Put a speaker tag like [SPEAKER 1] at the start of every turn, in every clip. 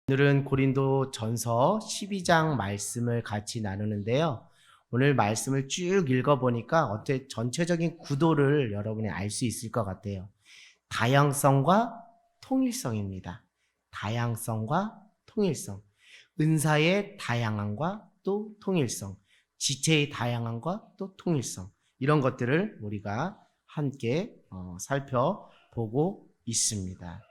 [SPEAKER 1] 오늘은 고린도 전서 12장 말씀을 같이 나누는데요. 오늘 말씀을 쭉 읽어보니까 어떻게 전체적인 구도를 여러분이 알 수 있을 것 같아요. 다양성과 통일성입니다. 다양성과 통일성. 은사의 다양함과 또 통일성. 지체의 다양함과 또 통일성. 이런 것들을 우리가 함께 살펴보고 있습니다.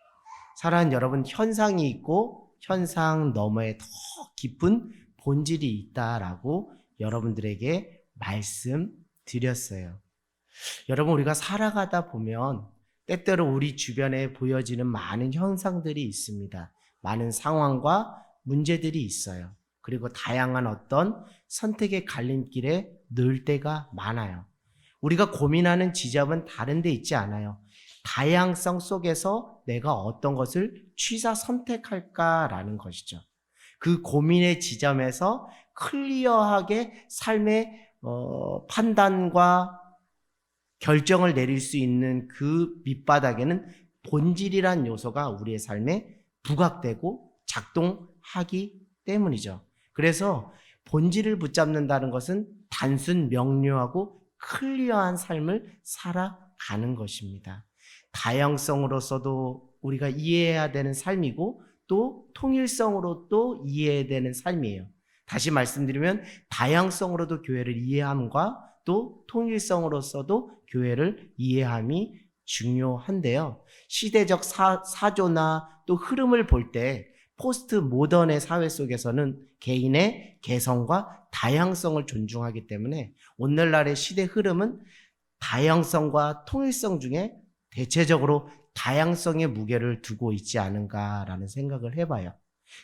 [SPEAKER 1] 사랑하는 여러분, 현상이 있고 현상 너머에 더 깊은 본질이 있다라고 여러분들에게 말씀드렸어요. 여러분, 우리가 살아가다 보면 때때로 우리 주변에 보여지는 많은 현상들이 있습니다. 많은 상황과 문제들이 있어요. 그리고 다양한 어떤 선택의 갈림길에 늘 때가 많아요. 우리가 고민하는 지점은 다른 데 있지 않아요. 다양성 속에서 내가 어떤 것을 취사 선택할까라는 것이죠. 그 고민의 지점에서 클리어하게 삶의 판단과 결정을 내릴 수 있는 그 밑바닥에는 본질이란 요소가 우리의 삶에 부각되고 작동하기 때문이죠. 그래서 본질을 붙잡는다는 것은 단순 명료하고 클리어한 삶을 살아가는 것입니다. 다양성으로서도 우리가 이해해야 되는 삶이고 또 통일성으로 또 이해해야 되는 삶이에요. 다시 말씀드리면 다양성으로도 교회를 이해함과 또 통일성으로서도 교회를 이해함이 중요한데요. 시대적 사조나 또 흐름을 볼 때 포스트 모던의 사회 속에서는 개인의 개성과 다양성을 존중하기 때문에 오늘날의 시대 흐름은 다양성과 통일성 중에 대체적으로 다양성의 무게를 두고 있지 않은가라는 생각을 해봐요.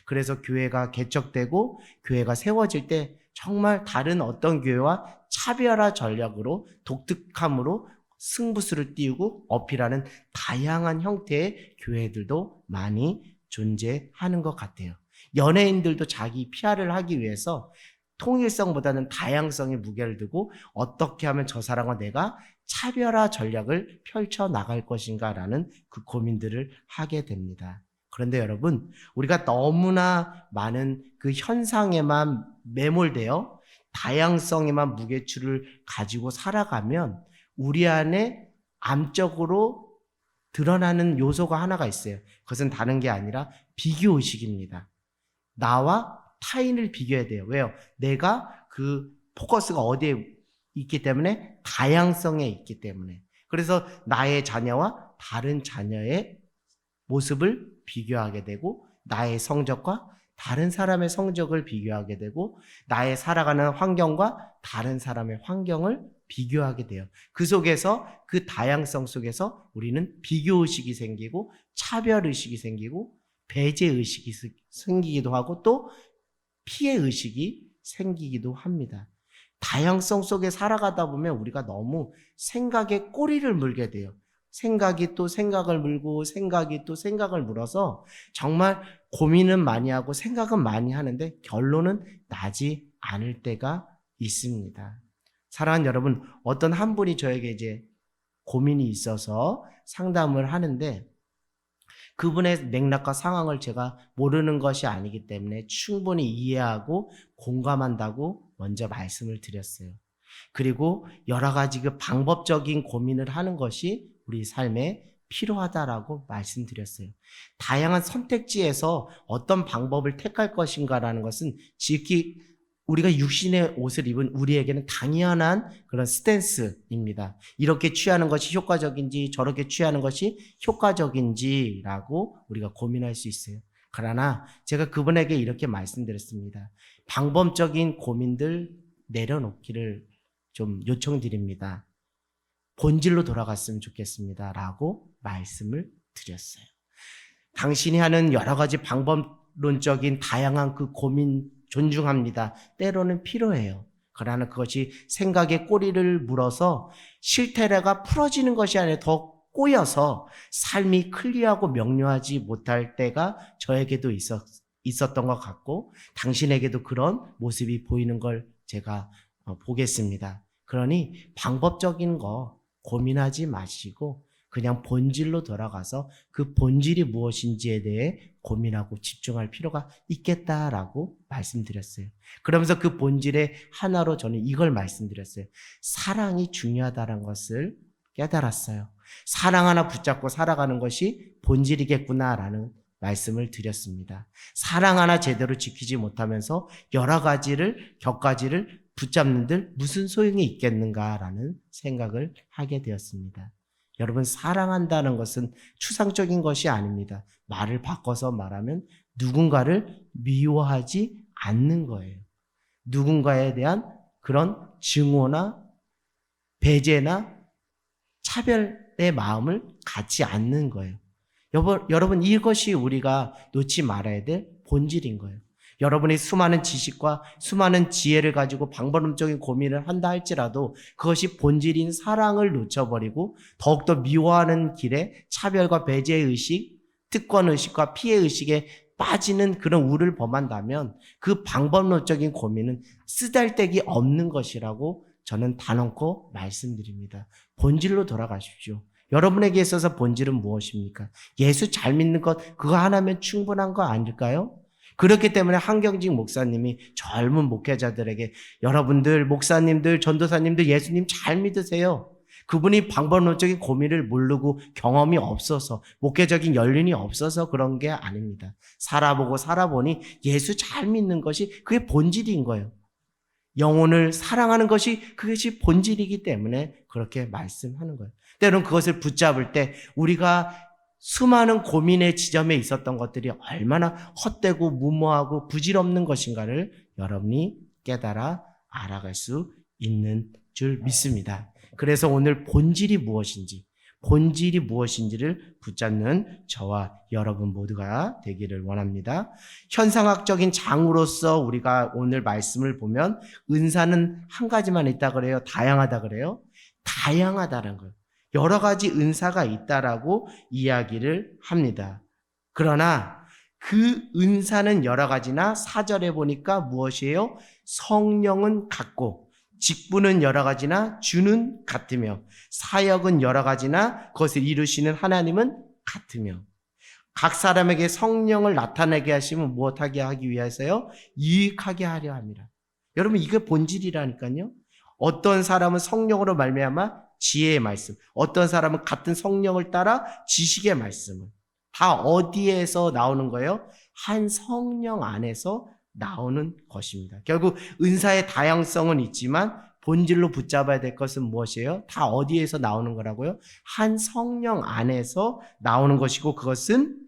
[SPEAKER 1] 그래서 교회가 개척되고 교회가 세워질 때 정말 다른 어떤 교회와 차별화 전략으로 독특함으로 승부수를 띄우고 어필하는 다양한 형태의 교회들도 많이 존재하는 것 같아요. 연예인들도 자기 PR을 하기 위해서 통일성보다는 다양성의 무게를 두고 어떻게 하면 저 사람과 내가 차별화 전략을 펼쳐나갈 것인가라는 그 고민들을 하게 됩니다. 그런데 여러분, 우리가 너무나 많은 그 현상에만 매몰되어 다양성에만 무게추를 가지고 살아가면 우리 안에 암적으로 드러나는 요소가 하나가 있어요. 그것은 다른 게 아니라 비교의식입니다. 나와 타인을 비교해야 돼요. 왜요? 내가 그 포커스가 어디에 있기 때문에 다양성에 있기 때문에. 그래서 나의 자녀와 다른 자녀의 모습을 비교하게 되고 나의 성적과 다른 사람의 성적을 비교하게 되고 나의 살아가는 환경과 다른 사람의 환경을 비교하게 돼요. 그 속에서 그 다양성 속에서 우리는 비교의식이 생기고 차별의식이 생기고 배제의식이 생기기도 하고 또 피해의식이 생기기도 합니다. 다양성 속에 살아가다 보면 우리가 너무 생각에 꼬리를 물게 돼요. 생각이 또 생각을 물고 생각이 또 생각을 물어서 정말 고민은 많이 하고 생각은 많이 하는데 결론은 나지 않을 때가 있습니다. 사랑하는 여러분, 어떤 한 분이 저에게 이제 고민이 있어서 상담을 하는데 그분의 맥락과 상황을 제가 모르는 것이 아니기 때문에 충분히 이해하고 공감한다고 먼저 말씀을 드렸어요. 그리고 여러 가지 그 방법적인 고민을 하는 것이 우리 삶에 필요하다라고 말씀드렸어요. 다양한 선택지에서 어떤 방법을 택할 것인가라는 것은 지극히 우리가 육신의 옷을 입은 우리에게는 당연한 그런 스탠스입니다. 이렇게 취하는 것이 효과적인지 저렇게 취하는 것이 효과적인지라고 우리가 고민할 수 있어요. 그러나 제가 그분에게 이렇게 말씀드렸습니다. 방법적인 고민들 내려놓기를 좀 요청드립니다. 본질로 돌아갔으면 좋겠습니다. 라고 말씀을 드렸어요. 당신이 하는 여러 가지 방법론적인 다양한 그 고민 존중합니다. 때로는 필요해요. 그러나 그것이 생각의 꼬리를 물어서 실태가 풀어지는 것이 아니라 더 꼬여서 삶이 클리어하고 명료하지 못할 때가 저에게도 있었던 것 같고 당신에게도 그런 모습이 보이는 걸 제가 보겠습니다. 그러니 방법적인 거 고민하지 마시고 그냥 본질로 돌아가서 그 본질이 무엇인지에 대해 고민하고 집중할 필요가 있겠다라고 말씀드렸어요. 그러면서 그 본질의 하나로 저는 이걸 말씀드렸어요. 사랑이 중요하다는 것을 깨달았어요. 사랑 하나 붙잡고 살아가는 것이 본질이겠구나라는 말씀을 드렸습니다. 사랑 하나 제대로 지키지 못하면서 여러 가지를, 격가지를 붙잡는들 무슨 소용이 있겠는가라는 생각을 하게 되었습니다. 여러분, 사랑한다는 것은 추상적인 것이 아닙니다. 말을 바꿔서 말하면 누군가를 미워하지 않는 거예요. 누군가에 대한 그런 증오나 배제나 차별의 마음을 갖지 않는 거예요. 여러분, 이것이 우리가 놓지 말아야 될 본질인 거예요. 여러분이 수많은 지식과 수많은 지혜를 가지고 방법론적인 고민을 한다 할지라도 그것이 본질인 사랑을 놓쳐버리고 더욱더 미워하는 길에 차별과 배제의식, 특권의식과 피해의식에 빠지는 그런 우를 범한다면 그 방법론적인 고민은 쓰잘데기 없는 것이라고 저는 단언코 말씀드립니다. 본질로 돌아가십시오. 여러분에게 있어서 본질은 무엇입니까? 예수 잘 믿는 것, 그거 하나면 충분한 거 아닐까요? 그렇기 때문에 한경직 목사님이 젊은 목회자들에게 여러분들, 목사님들, 전도사님들 예수님 잘 믿으세요. 그분이 방법론적인 고민을 모르고 경험이 없어서 목회적인 연륜이 없어서 그런 게 아닙니다. 살아보고 살아보니 예수 잘 믿는 것이 그게 본질인 거예요. 영혼을 사랑하는 그것이 본질이기 때문에 그렇게 말씀하는 거예요. 때로는 그것을 붙잡을 때 우리가 수많은 고민의 지점에 있었던 것들이 얼마나 헛되고 무모하고 부질없는 것인가를 여러분이 깨달아 알아갈 수 있는 줄 믿습니다. 그래서 오늘 본질이 무엇인지를 붙잡는 저와 여러분 모두가 되기를 원합니다. 현상학적인 장으로서 우리가 오늘 말씀을 보면 은사는 한 가지만 있다 그래요? 다양하다 그래요? 다양하다는 거예요. 여러 가지 은사가 있다라고 이야기를 합니다. 그러나 그 은사는 여러 가지나 4절에 보니까 무엇이에요? 성령은 같고 직분은 여러 가지나 주는 같으며 사역은 여러 가지나 그것을 이루시는 하나님은 같으며 각 사람에게 성령을 나타내게 하시면 무엇하게 하기 위해서요? 유익하게 하려 합니다. 여러분, 이게 본질이라니까요. 어떤 사람은 성령으로 말미암아 지혜의 말씀, 어떤 사람은 같은 성령을 따라 지식의 말씀을 다 어디에서 나오는 거예요? 한 성령 안에서 나오는 것입니다. 결국 은사의 다양성은 있지만 본질로 붙잡아야 될 것은 무엇이에요? 다 어디에서 나오는 거라고요? 한 성령 안에서 나오는 것이고 그것은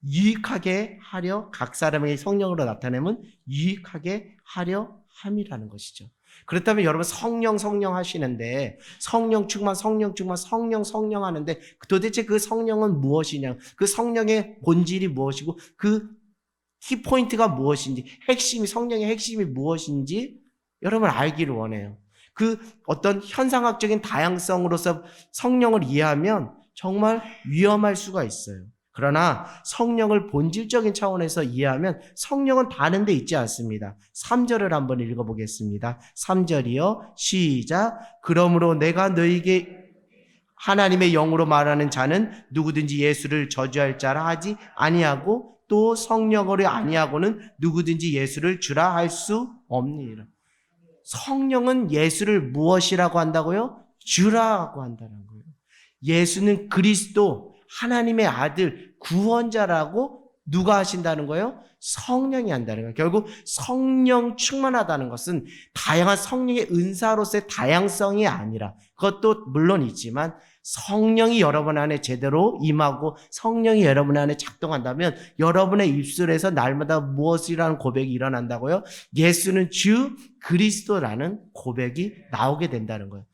[SPEAKER 1] 유익하게 하려 각 사람에게 성령으로 나타내면 유익하게 하려 함이라는 것이죠. 그렇다면 여러분 성령 하시는데 성령 충만 성령 하는데 도대체 그 성령은 무엇이냐? 그 성령의 본질이 무엇이고 그 키포인트가 무엇인지 성령의 핵심이 무엇인지 여러분 알기를 원해요. 그 어떤 현상학적인 다양성으로서 성령을 이해하면 정말 위험할 수가 있어요. 그러나 성령을 본질적인 차원에서 이해하면 성령은 다른 데 있지 않습니다. 3절을 한번 읽어보겠습니다. 3절이요. 시작. 그러므로 내가 너희에게 하나님의 영으로 말하는 자는 누구든지 예수를 저주할 자라 하지 아니하고 또 성령으로 아니하고는 누구든지 예수를 주라 할 수 없느니라. 성령은 예수를 무엇이라고 한다고요? 주라고 한다는 거예요. 예수는 그리스도 하나님의 아들 구원자라고 누가 하신다는 거예요? 성령이 한다는 거예요. 결국 성령 충만하다는 것은 다양한 성령의 은사로서의 다양성이 아니라 그것도 물론 있지만 성령이 여러분 안에 제대로 임하고 성령이 여러분 안에 작동한다면 여러분의 입술에서 날마다 무엇이라는 고백이 일어난다고요? 예수는 주 그리스도라는 고백이 나오게 된다는 거예요.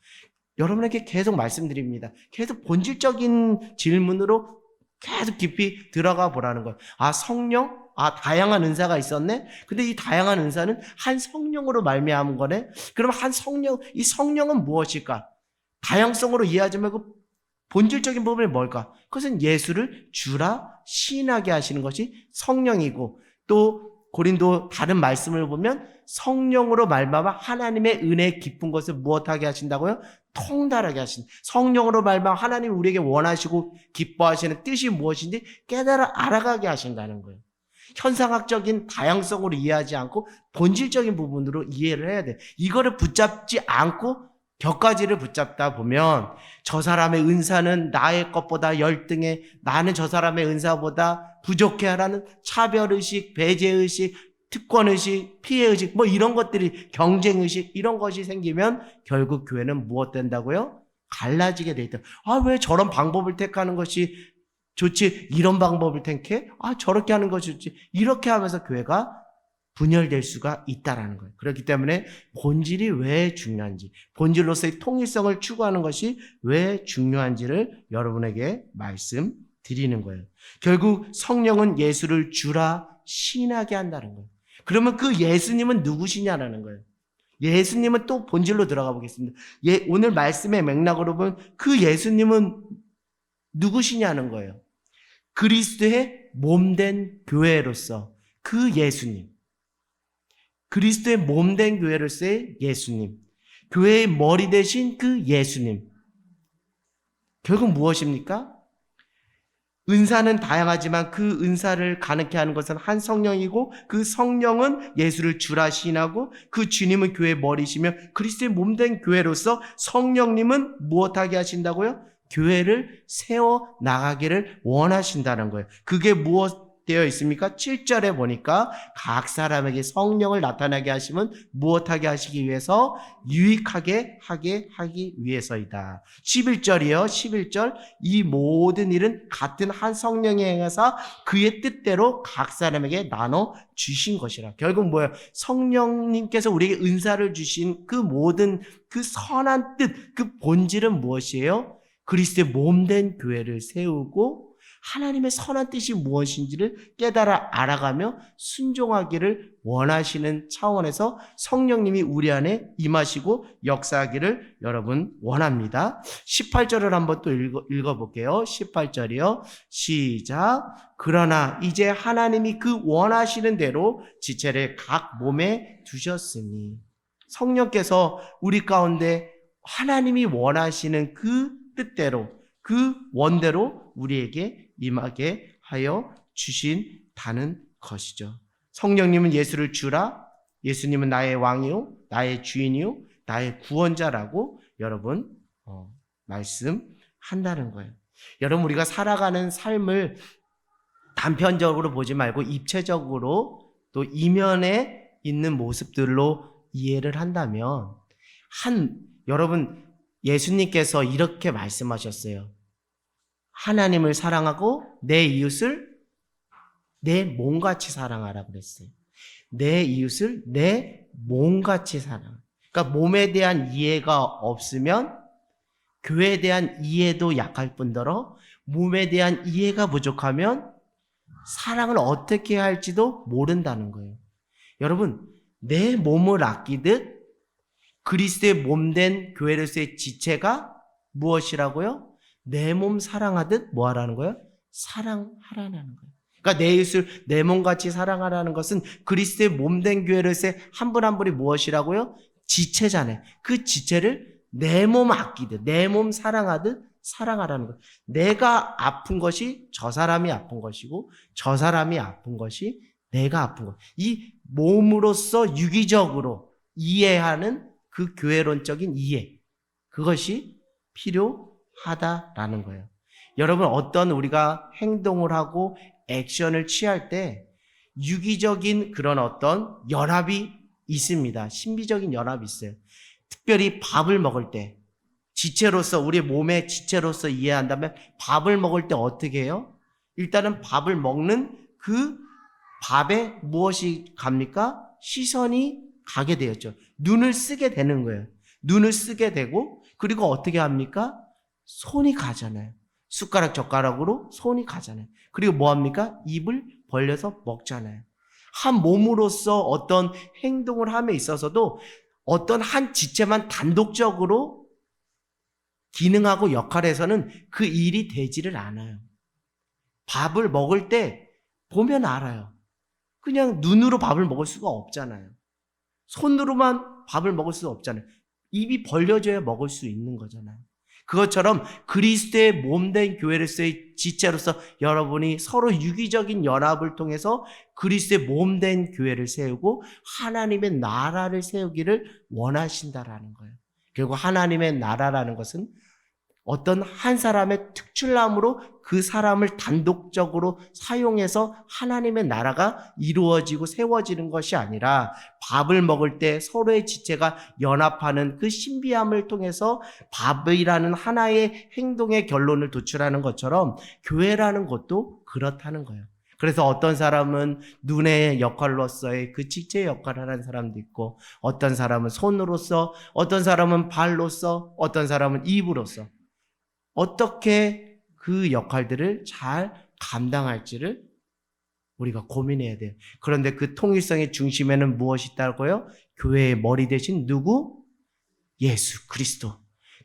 [SPEAKER 1] 여러분에게 계속 말씀드립니다. 계속 본질적인 질문으로 계속 깊이 들어가 보라는 거예요. 성령? 다양한 은사가 있었네? 근데 이 다양한 은사는 한 성령으로 말미암은 거네? 그럼 이 성령은 무엇일까? 다양성으로 이해하지 말고 본질적인 부분이 뭘까? 그것은 예수를 주라 시인하게 하시는 것이 성령이고 또 고린도 다른 말씀을 보면 성령으로 말미암아 하나님의 은혜 깊은 것을 무엇하게 하신다고요? 통달하게 하신. 성령으로 말미암아 하나님이 우리에게 원하시고 기뻐하시는 뜻이 무엇인지 깨달아 알아가게 하신다는 거예요. 현상학적인 다양성으로 이해하지 않고 본질적인 부분으로 이해를 해야 돼. 이거를 붙잡지 않고 격가지를 붙잡다 보면 저 사람의 은사는 나의 것보다 열등해, 나는 저 사람의 은사보다 부족해라는 차별의식, 배제의식, 특권의식, 피해의식 뭐 이런 것들이, 경쟁의식 이런 것이 생기면 결국 교회는 무엇 된다고요? 갈라지게 돼 있다. 아, 왜 저런 방법을 택하는 것이 좋지? 이런 방법을 택해? 아, 저렇게 하는 것이 좋지? 이렇게 하면서 교회가 분열될 수가 있다라는 거예요. 그렇기 때문에 본질이 왜 중요한지, 본질로서의 통일성을 추구하는 것이 왜 중요한지를 여러분에게 말씀드리는 거예요. 결국 성령은 예수를 주라 신하게 한다는 거예요. 그러면 그 예수님은 누구시냐라는 거예요. 예수님은 또 본질로 들어가 보겠습니다. 오늘 말씀의 맥락으로 보면 그 예수님은 누구시냐는 거예요. 그리스도의 몸된 교회로서 그 예수님, 그리스도의 몸된 교회로서의 예수님, 교회의 머리 대신 그 예수님, 결국 무엇입니까? 은사는 다양하지만 그 은사를 가능케 하는 것은 한 성령이고 그 성령은 예수를 주라 시인하고 그 주님은 교회의 머리시며 그리스도의 몸된 교회로서 성령님은 무엇하게 하신다고요? 교회를 세워 나가기를 원하신다는 거예요. 그게 무엇 되어 있습니까? 7절에 보니까 각 사람에게 성령을 나타나게 하시면 무엇하게 하시기 위해서? 유익하게 하기 위해서이다. 11절이요. 11절 이 모든 일은 같은 한 성령이 행하사 그의 뜻대로 각 사람에게 나눠 주신 것이라. 결국 뭐예요? 성령님께서 우리에게 은사를 주신 그 모든 그 선한 뜻, 그 본질은 무엇이에요? 그리스도의 몸된 교회를 세우고 하나님의 선한 뜻이 무엇인지를 깨달아 알아가며 순종하기를 원하시는 차원에서 성령님이 우리 안에 임하시고 역사하기를 여러분 원합니다. 18절을 한번 또 읽어볼게요. 18절이요. 시작. 그러나 이제 하나님이 그 원하시는 대로 지체를 각 몸에 두셨으니 성령께서 우리 가운데 하나님이 원하시는 그 뜻대로 그 원대로 우리에게 임하게 하여 주신다는 것이죠. 성령님은 예수를 주라, 예수님은 나의 왕이요, 나의 주인이요, 나의 구원자라고 여러분 말씀한다는 거예요. 여러분 우리가 살아가는 삶을 단편적으로 보지 말고 입체적으로 또 이면에 있는 모습들로 이해를 한다면 여러분 예수님께서 이렇게 말씀하셨어요. 하나님을 사랑하고 내 이웃을 내 몸같이 사랑하라고 그랬어요. 내 이웃을 내 몸같이 사랑. 그러니까 몸에 대한 이해가 없으면 교회에 대한 이해도 약할 뿐더러 몸에 대한 이해가 부족하면 사랑을 어떻게 해야 할지도 모른다는 거예요. 여러분, 내 몸을 아끼듯 그리스도의 몸된 교회로서의 지체가 무엇이라고요? 내 몸 사랑하듯 뭐 하라는 거예요? 사랑하라는 거예요. 그러니까 내 이웃을 내 몸같이 사랑하라는 것은 그리스도의 몸된 교회로서의 한 분 한 분이 무엇이라고요? 지체잖아요. 그 지체를 내 몸 아끼듯 내 몸 사랑하듯 사랑하라는 거예요. 내가 아픈 것이 저 사람이 아픈 것이고 저 사람이 아픈 것이 내가 아픈 것. 이 몸으로서 유기적으로 이해하는 그 교회론적인 이해, 그것이 필요하다라는 거예요. 여러분 어떤 우리가 행동을 하고 액션을 취할 때 유기적인 그런 어떤 연합이 있습니다. 신비적인 연합이 있어요. 특별히 밥을 먹을 때 지체로서 우리 몸의 지체로서 이해한다면 밥을 먹을 때 어떻게 해요? 일단은 밥을 먹는 그 밥에 무엇이 갑니까? 시선이 가게 되었죠. 눈을 쓰게 되는 거예요. 눈을 쓰게 되고 그리고 어떻게 합니까? 손이 가잖아요. 숟가락 젓가락으로 손이 가잖아요. 그리고 뭐 합니까? 입을 벌려서 먹잖아요. 한 몸으로서 어떤 행동을 함에 있어서도 어떤 한 지체만 단독적으로 기능하고 역할에서는 그 일이 되지를 않아요. 밥을 먹을 때 보면 알아요. 그냥 눈으로 밥을 먹을 수가 없잖아요. 손으로만 밥을 먹을 수 없잖아요. 입이 벌려져야 먹을 수 있는 거잖아요. 그것처럼 그리스도의 몸된 교회로서의 지체로서 여러분이 서로 유기적인 연합을 통해서 그리스도의 몸된 교회를 세우고 하나님의 나라를 세우기를 원하신다라는 거예요. 결국 하나님의 나라라는 것은 어떤 한 사람의 특출남으로 그 사람을 단독적으로 사용해서 하나님의 나라가 이루어지고 세워지는 것이 아니라 밥을 먹을 때 서로의 지체가 연합하는 그 신비함을 통해서 밥이라는 하나의 행동의 결론을 도출하는 것처럼 교회라는 것도 그렇다는 거예요. 그래서 어떤 사람은 눈의 역할로서의 그 지체 역할을 하는 사람도 있고, 어떤 사람은 손으로서, 어떤 사람은 발로서, 어떤 사람은 입으로서 어떻게 그 역할들을 잘 감당할지를 우리가 고민해야 돼요. 그런데 그 통일성의 중심에는 무엇이 있다고요? 교회의 머리 대신 누구? 예수 그리스도.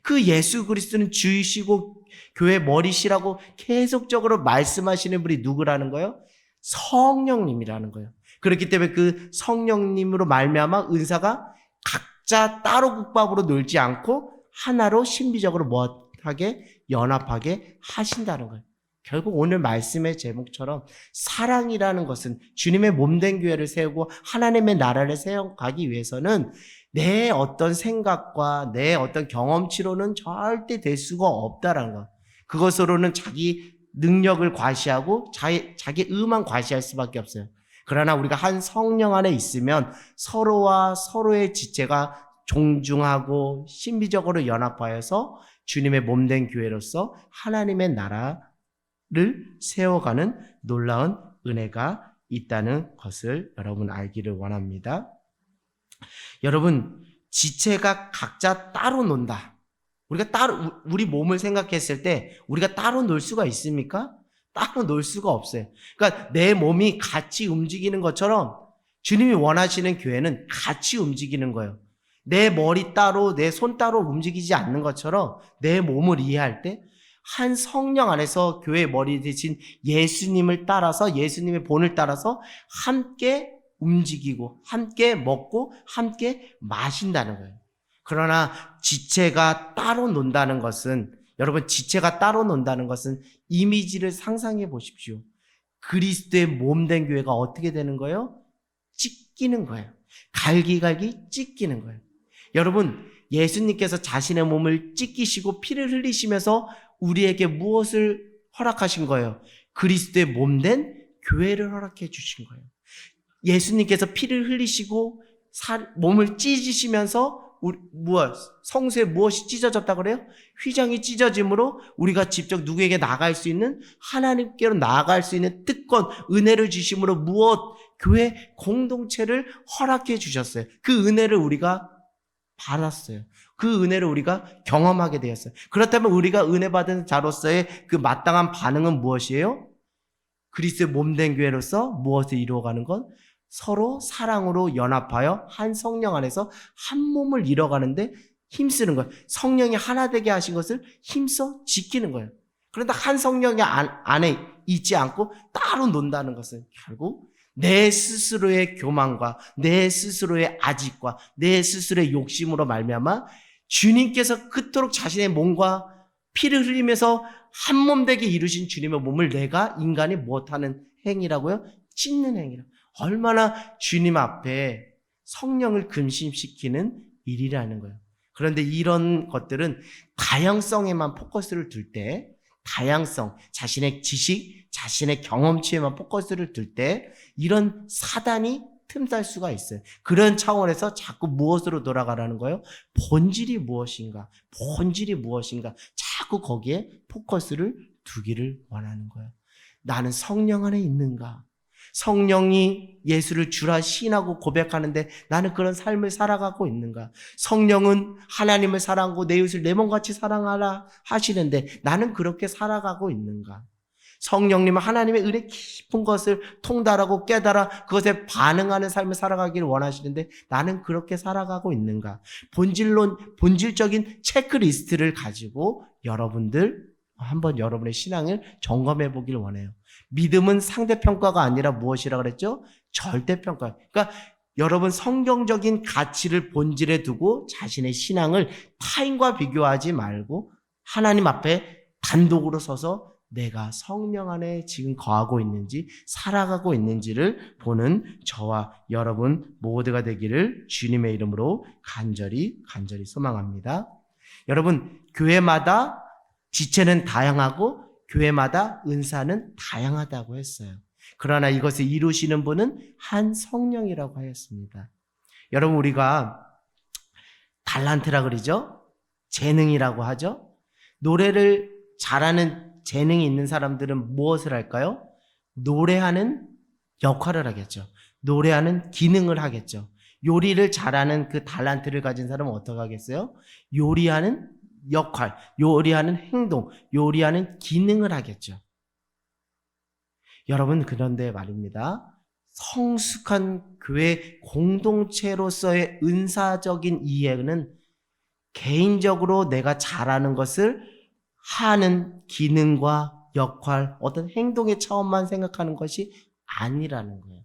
[SPEAKER 1] 그 예수 그리스도는 주이시고 교회 머리시라고 계속적으로 말씀하시는 분이 누구라는 거예요? 성령님이라는 거예요. 그렇기 때문에 그 성령님으로 말미암아 은사가 각자 따로 국밥으로 놀지 않고 하나로 신비적으로 뭐하게 연합하게 하신다는 거예요. 결국 오늘 말씀의 제목처럼 사랑이라는 것은 주님의 몸된 교회를 세우고 하나님의 나라를 세워가기 위해서는 내 어떤 생각과 내 어떤 경험치로는 절대 될 수가 없다라는 거. 그것으로는 자기 능력을 과시하고 자기 의만 과시할 수밖에 없어요. 그러나 우리가 한 성령 안에 있으면 서로와 서로의 지체가 존중하고 신비적으로 연합하여서 주님의 몸된 교회로서 하나님의 나라를 세워가는 놀라운 은혜가 있다는 것을 여러분 알기를 원합니다. 여러분, 지체가 각자 따로 논다. 우리가 따로, 우리 몸을 생각했을 때 우리가 따로 놀 수가 있습니까? 따로 놀 수가 없어요. 그러니까 내 몸이 같이 움직이는 것처럼 주님이 원하시는 교회는 같이 움직이는 거예요. 내 머리 따로, 내 손 따로 움직이지 않는 것처럼 내 몸을 이해할 때 한 성령 안에서 교회의 머리 대신 예수님을 따라서 예수님의 본을 따라서 함께 움직이고 함께 먹고 함께 마신다는 거예요. 그러나 지체가 따로 논다는 것은 여러분 지체가 따로 논다는 것은 이미지를 상상해 보십시오. 그리스도의 몸된 교회가 어떻게 되는 거예요? 찢기는 거예요. 갈기갈기 찢기는 거예요. 여러분 예수님께서 자신의 몸을 찢기시고 피를 흘리시면서 우리에게 무엇을 허락하신 거예요? 그리스도의 몸된 교회를 허락해 주신 거예요. 예수님께서 피를 흘리시고 몸을 찢으시면서 성소에 무엇이 찢어졌다 그래요? 휘장이 찢어짐으로 우리가 직접 누구에게 나아갈 수 있는 하나님께로 나아갈 수 있는 특권, 은혜를 주심으로 교회 공동체를 허락해 주셨어요. 그 은혜를 우리가 받았어요. 그 은혜를 우리가 경험하게 되었어요. 그렇다면 우리가 은혜 받은 자로서의 그 마땅한 반응은 무엇이에요? 그리스도의 몸된 교회로서 무엇을 이루어가는 것? 서로 사랑으로 연합하여 한 성령 안에서 한 몸을 이뤄가는데 힘쓰는 거예요. 성령이 하나 되게 하신 것을 힘써 지키는 거예요. 그런데 한 성령의 안에 있지 않고 따로 논다는 것은 결국 내 스스로의 교만과 내 스스로의 아집과 내 스스로의 욕심으로 말미암아 주님께서 그토록 자신의 몸과 피를 흘리면서 한 몸 되게 이루신 주님의 몸을 내가 인간이 못하는 행위라고요? 찢는 행위라고. 얼마나 주님 앞에 성령을 근심시키는 일이라는 거예요. 그런데 이런 것들은 다양성에만 포커스를 둘 때, 다양성, 자신의 지식, 자신의 경험치에만 포커스를 둘 때 이런 사단이 틈살 수가 있어요. 그런 차원에서 자꾸 무엇으로 돌아가라는 거예요? 본질이 무엇인가? 본질이 무엇인가? 자꾸 거기에 포커스를 두기를 원하는 거예요. 나는 성령 안에 있는가? 성령이 예수를 주라 시인하고 고백하는데 나는 그런 삶을 살아가고 있는가? 성령은 하나님을 사랑하고 내 이웃을 내 몸같이 사랑하라 하시는데 나는 그렇게 살아가고 있는가? 성령님은 하나님의 은혜 깊은 것을 통달하고 깨달아 그것에 반응하는 삶을 살아가기를 원하시는데 나는 그렇게 살아가고 있는가? 본질적인 체크리스트를 가지고 여러분들 한번 여러분의 신앙을 점검해 보길 원해요. 믿음은 상대평가가 아니라 무엇이라 그랬죠? 절대평가. 그러니까 여러분 성경적인 가치를 본질에 두고 자신의 신앙을 타인과 비교하지 말고 하나님 앞에 단독으로 서서 내가 성령 안에 지금 거하고 있는지 살아가고 있는지를 보는 저와 여러분 모두가 되기를 주님의 이름으로 간절히 소망합니다. 여러분, 교회마다 지체는 다양하고 교회마다 은사는 다양하다고 했어요. 그러나 이것을 이루시는 분은 한 성령이라고 하였습니다. 여러분, 우리가 달란트라 그러죠? 재능이라고 하죠? 노래를 잘하는 재능이 있는 사람들은 무엇을 할까요? 노래하는 역할을 하겠죠. 노래하는 기능을 하겠죠. 요리를 잘하는 그 달란트를 가진 사람은 어떻게 하겠어요? 요리하는 역할, 요리하는 행동, 요리하는 기능을 하겠죠. 여러분, 그런데 말입니다. 성숙한 교회 공동체로서의 은사적인 이해는 개인적으로 내가 잘하는 것을 하는 기능과 역할, 어떤 행동의 차원만 생각하는 것이 아니라는 거예요.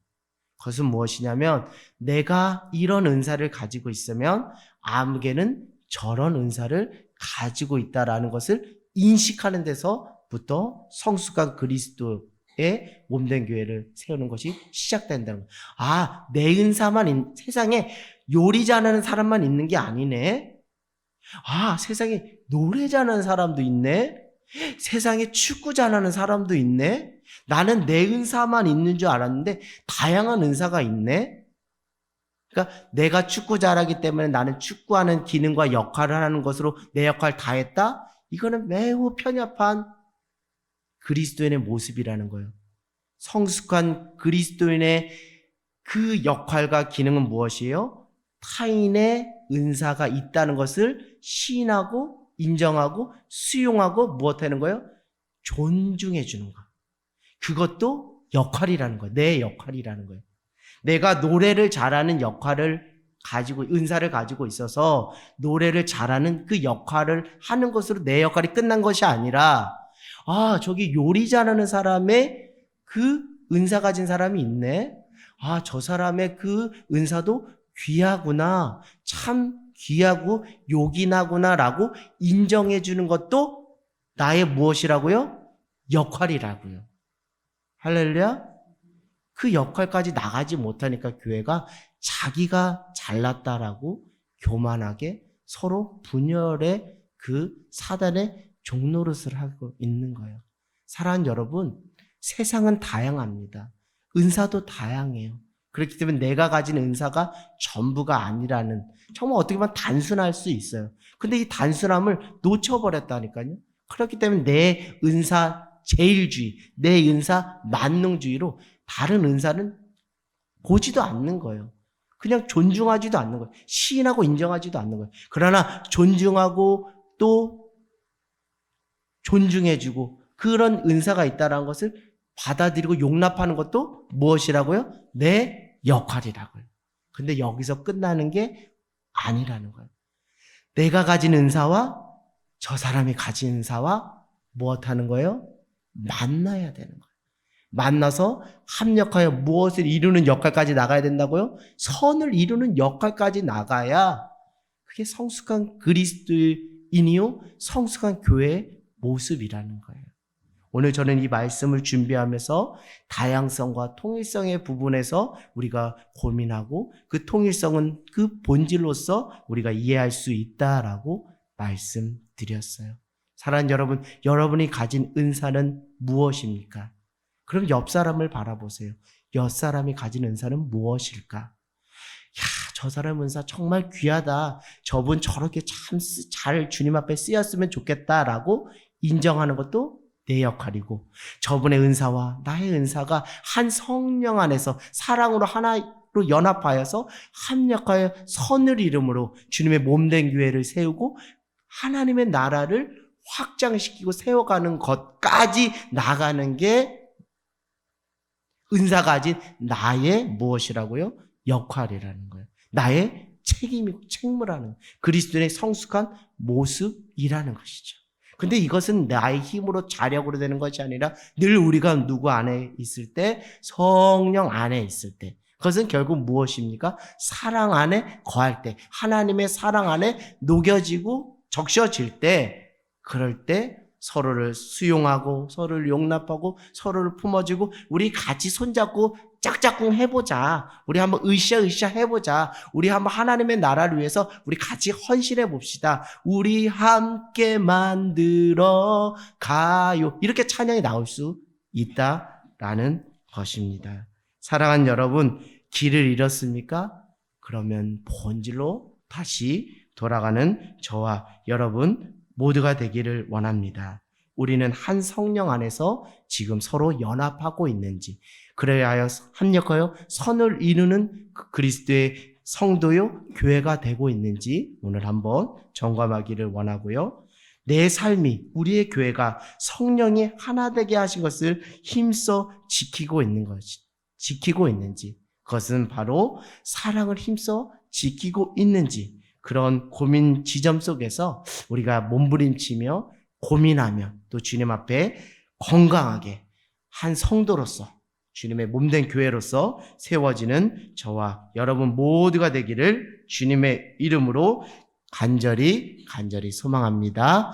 [SPEAKER 1] 그것은 무엇이냐면 내가 이런 은사를 가지고 있으면 아무개는 저런 은사를 가지고 있다라는 것을 인식하는 데서부터 성숙한 그리스도의 몸된 교회를 세우는 것이 시작된다는 거예요. 내 은사만 세상에 요리 잘하는 사람만 있는 게 아니네. 세상에 노래 잘하는 사람도 있네. 세상에 축구 잘하는 사람도 있네. 나는 내 은사만 있는 줄 알았는데 다양한 은사가 있네. 그러니까 내가 축구 잘하기 때문에 나는 축구하는 기능과 역할을 하는 것으로 내 역할 다 했다? 이거는 매우 편협한 그리스도인의 모습이라는 거예요. 성숙한 그리스도인의 그 역할과 기능은 무엇이에요? 타인의 은사가 있다는 것을 시인하고 인정하고 수용하고 무엇하는 거예요? 존중해 주는 거. 그것도 역할이라는 거예요. 내 역할이라는 거예요. 내가 노래를 잘하는 역할을 가지고 은사를 가지고 있어서 노래를 잘하는 그 역할을 하는 것으로 내 역할이 끝난 것이 아니라 저기 요리 잘하는 사람의 그 은사 가진 사람이 있네. 저 사람의 그 은사도 귀하구나. 참 귀하고 요긴하구나라고 인정해 주는 것도 나의 무엇이라고요? 역할이라고요. 할렐루야. 그 역할까지 나가지 못하니까 교회가 자기가 잘났다라고 교만하게 서로 분열의 그 사단의 종노릇을 하고 있는 거예요. 사랑하는 여러분, 세상은 다양합니다. 은사도 다양해요. 그렇기 때문에 내가 가진 은사가 전부가 아니라는, 정말 어떻게 보면 단순할 수 있어요. 근데 이 단순함을 놓쳐버렸다니까요. 그렇기 때문에 내 은사 제일주의, 내 은사 만능주의로 다른 은사는 보지도 않는 거예요. 그냥 존중하지도 않는 거예요. 시인하고 인정하지도 않는 거예요. 그러나 존중하고 또 존중해주고 그런 은사가 있다는 것을 받아들이고 용납하는 것도 무엇이라고요? 내 역할이라고요. 근데 여기서 끝나는 게 아니라는 거예요. 내가 가진 은사와 저 사람이 가진 은사와 무엇하는 거예요? 만나야 되는 거예요. 만나서 합력하여 무엇을 이루는 역할까지 나가야 된다고요? 선을 이루는 역할까지 나가야 그게 성숙한 그리스도인이요 성숙한 교회의 모습이라는 거예요. 오늘 저는 이 말씀을 준비하면서 다양성과 통일성의 부분에서 우리가 고민하고 그 통일성은 그 본질로서 우리가 이해할 수 있다라고 말씀드렸어요. 사랑하는 여러분, 여러분이 가진 은사는 무엇입니까? 그럼 옆 사람을 바라보세요. 옆 사람이 가진 은사는 무엇일까? 저 사람 은사 정말 귀하다. 저분 저렇게 참 잘 주님 앞에 쓰였으면 좋겠다라고 인정하는 것도 내 역할이고, 저분의 은사와 나의 은사가 한 성령 안에서 사랑으로 하나로 연합하여서 합력하여 선을 이름으로 주님의 몸된 교회를 세우고 하나님의 나라를 확장시키고 세워가는 것까지 나가는 게 은사 가진 나의 무엇이라고요? 역할이라는 거예요. 나의 책임이고 책무라는, 그리스도인의 성숙한 모습이라는 것이죠. 근데 이것은 나의 힘으로 자력으로 되는 것이 아니라 늘 우리가 누구 안에 있을 때, 성령 안에 있을 때, 그것은 결국 무엇입니까? 사랑 안에 거할 때, 하나님의 사랑 안에 녹여지고 적셔질 때, 그럴 때 서로를 수용하고 서로를 용납하고 서로를 품어주고 우리 같이 손잡고 짝짝꿍 해보자. 우리 한번 으쌰으쌰 해보자. 우리 한번 하나님의 나라를 위해서 우리 같이 헌신해 봅시다. 우리 함께 만들어 가요. 이렇게 찬양이 나올 수 있다라는 것입니다. 사랑하는 여러분, 길을 잃었습니까? 그러면 본질로 다시 돌아가는 저와 여러분 모두가 되기를 원합니다. 우리는 한 성령 안에서 지금 서로 연합하고 있는지, 그래야 하여 합력하여 선을 이루는 그리스도의 성도요 교회가 되고 있는지 오늘 한번 점검하기를 원하고요. 내 삶이, 우리의 교회가 성령이 하나 되게 하신 것을 힘써 지키고 있는지, 그것은 바로 사랑을 힘써 지키고 있는지, 그런 고민 지점 속에서 우리가 몸부림치며 고민하며 또 주님 앞에 건강하게 한 성도로서 주님의 몸된 교회로서 세워지는 저와 여러분 모두가 되기를 주님의 이름으로 간절히 소망합니다.